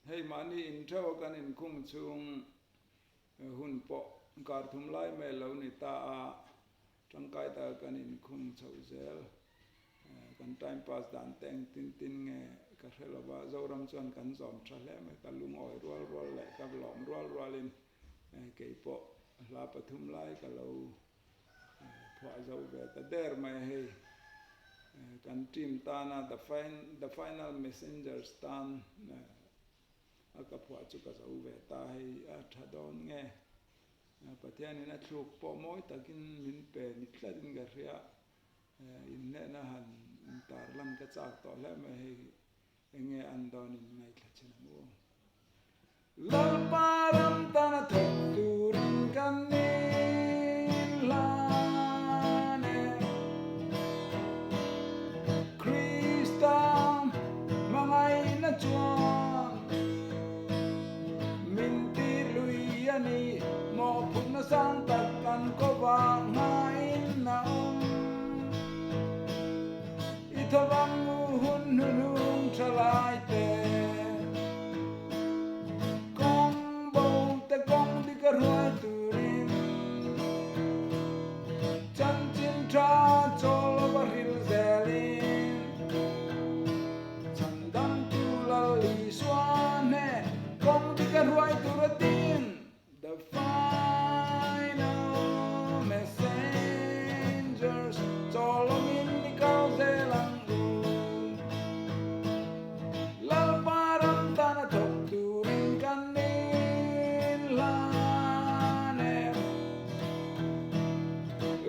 hei mani in thau kan in khung chung hun po kar thum lai me lo ni ta a tangkai ta kan in khung chau zel kan time pass dan teng tin tin nge ka hrelowa zoram chuan kan zom tha hle me ka lung oi rual rual le ka lom rual rual in ke po la pathum lai ka lo phwa zo ve ta der mai hei kan team tana the final messengers tan aka phwa chu ka zo ve ta hei a thadon nge pathian in a thluk po moi takin min pe ni tladin ga ria in ne na han tar lam ka chak to hle me hei enge an don in ngai thachina mo lalpa ram tana thok turin kan nin lane Kristam mangai na chuan min ti lui ani mo phun na sang tak kan ko wa ngai na itawang hun hun thalai te kong bo te kong di ka ruai turin chan chin tra chol ba hil zelin chan dam tu la li swane kong di ka ruai turatin the final messengers chol min ni ka zelang lalparam tana thok turin kan nin lane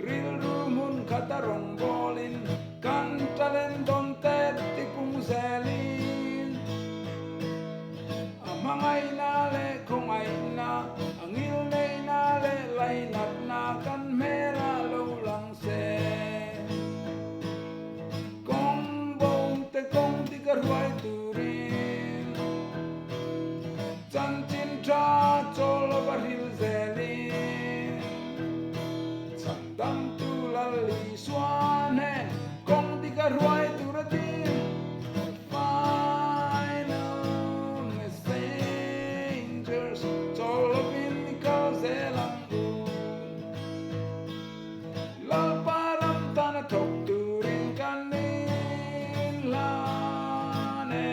ril rumun katarong bolin kan talen don te tipung zelin amangai na le kong ai na angil nei na le lai nat na kan mela lo lang se kong bong te kong di ka ruai turin chan chin tra chol ba hil zelin chan dam tu la li swane kong di ka ruai turatin final messengers chol bin ni ka zelang lalparam tana thok turin kan nin lane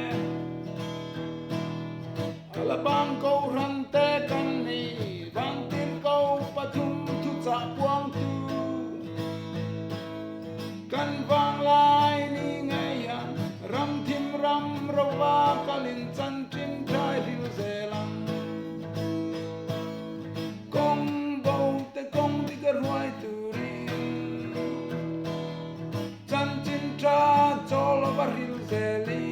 alabang ko ran te kan ni bang tin ko pathum thu cha puang tu kan vang lai ni ngai yan ram thim ram rawa kalin chan chin thai hil zelang kong bo te kong di ka ruai turin chan chin tra chol ba hil zeling